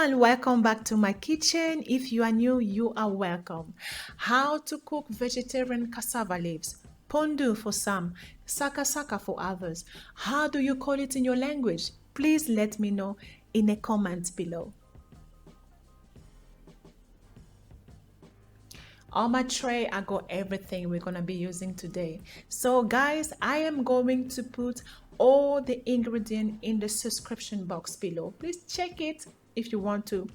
everyone, welcome back to my kitchen. If you are new, you are welcome. How to cook vegetarian cassava leaves, pondu for some, saka saka for others. How do you call it in your language? Please let me know in the comments below. On my tray, I got everything we're gonna be using today. So guys, I am going to put all the ingredients in the description box below. Please check it if you want to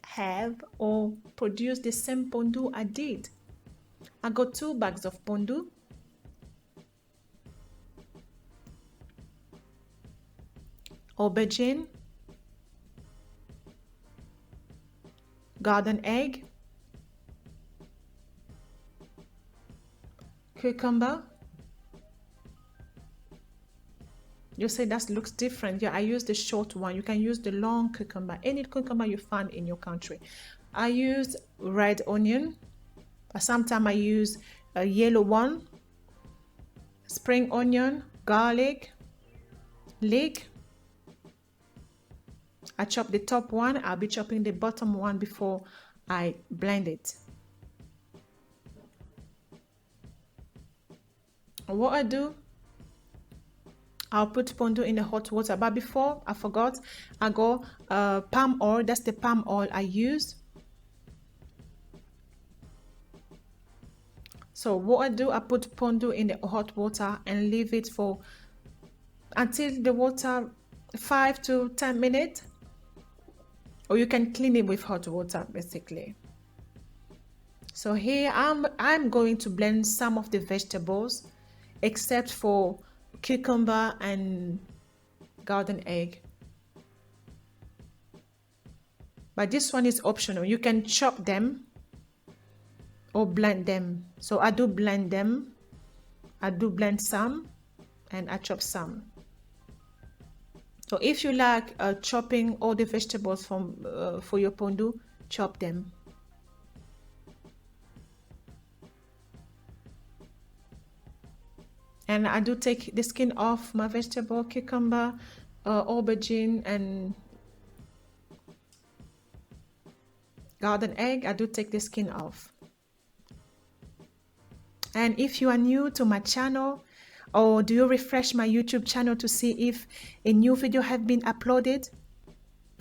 have or produce the same pondu I did. I got 2 bags of pondu, aubergine, garden egg, cucumber. You say that looks different. Yeah, I use the short one. You can use the long cucumber, any cucumber you find in your country. I use red onion, but sometimes I use a yellow one, spring onion, garlic, leek. I chop the top one. I'll be chopping the bottom one before I blend it. What I do, I'll put pondu in the hot water, but before I forgot, I go palm oil. That's the palm oil I use. So what I do, I put pondu in the hot water and leave it for until the water 5 to 10 minutes, or you can clean it with hot water basically. So here I'm going to blend some of the vegetables except for cucumber and garden egg, but this one is optional. You can chop them or blend them. So I do blend them. I do blend some and I chop some. So if you like chopping all the vegetables from for your pondu, chop them. And I do take the skin off my vegetable, cucumber, aubergine, and garden egg. I do take the skin off. And if you are new to my channel, or do you refresh my YouTube channel to see if a new video have been uploaded,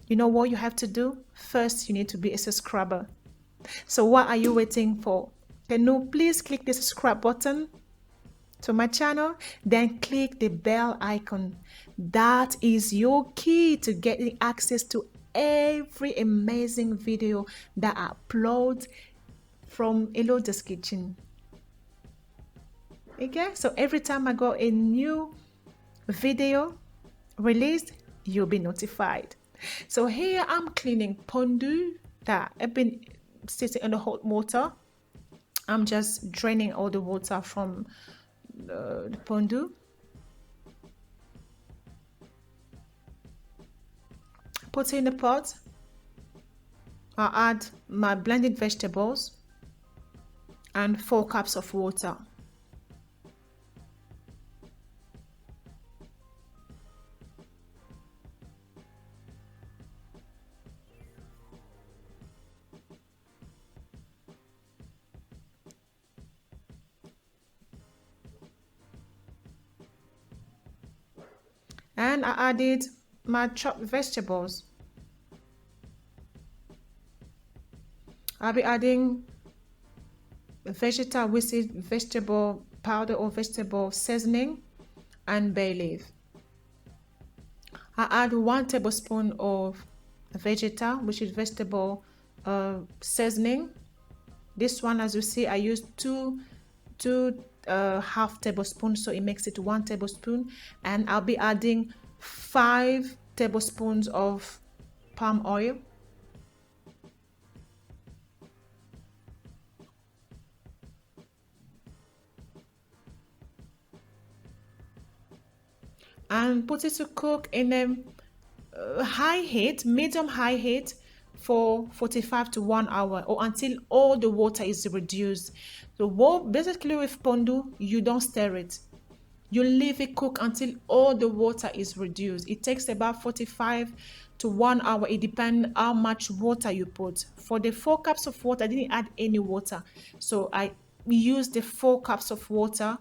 you know what you have to do? First, you need to be a subscriber. So what are you waiting for? Can you please click the subscribe button to my channel, then click the bell icon. That is your key to getting access to every amazing video that I upload from Elodia's kitchen. Okay, so every time I got a new video released, you'll be notified. So here I'm cleaning pondu that have been sitting in the hot water. I'm just draining all the water from the pondu. Put it in the pot. I add my blended vegetables and 4 cups of water. And I added my chopped vegetables. I'll be adding vegetable powder or vegetable seasoning and bay leaf. I add 1 tablespoon of vegeta, which is vegetable seasoning. This one, as you see, I used two half tablespoons, so it makes it 1 tablespoon. And I'll be adding 5 tablespoons of palm oil. And put it to cook in a high heat, medium high heat, for 45 to 1 hour, or until all the water is reduced. So basically with pondu, you don't stir it. You leave it cook until all the water is reduced. It takes about 45 to 1 hour. It depends how much water you put. For the 4 cups of water, I didn't add any water, so I used the 4 cups of water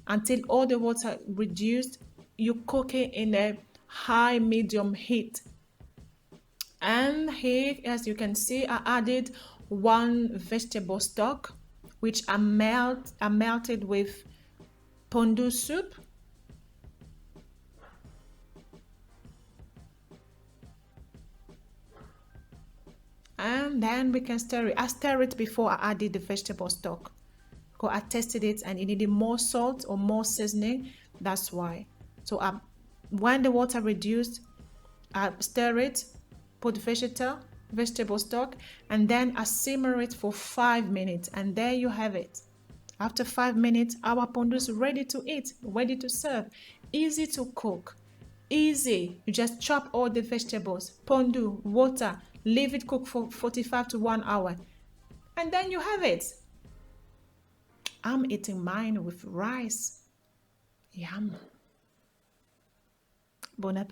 until all the water reduced. You cook it in a high medium heat. And here, as you can see, I added 1 vegetable stock, which I melted with Pondu soup. And then we can stir it. I stirred it before I added the vegetable stock, because I tested it and it needed more salt or more seasoning. That's why. So when the water reduced, I stir it, put vegetable stock, and then I simmer it for 5 minutes, and there you have it. After 5 minutes, our pondu is ready to eat, ready to serve. Easy to cook, easy. You just chop all the vegetables, pondu, water, leave it cook for 45 to 1 hour, and then you have it. I'm eating mine with rice. Yum. Bon appétit.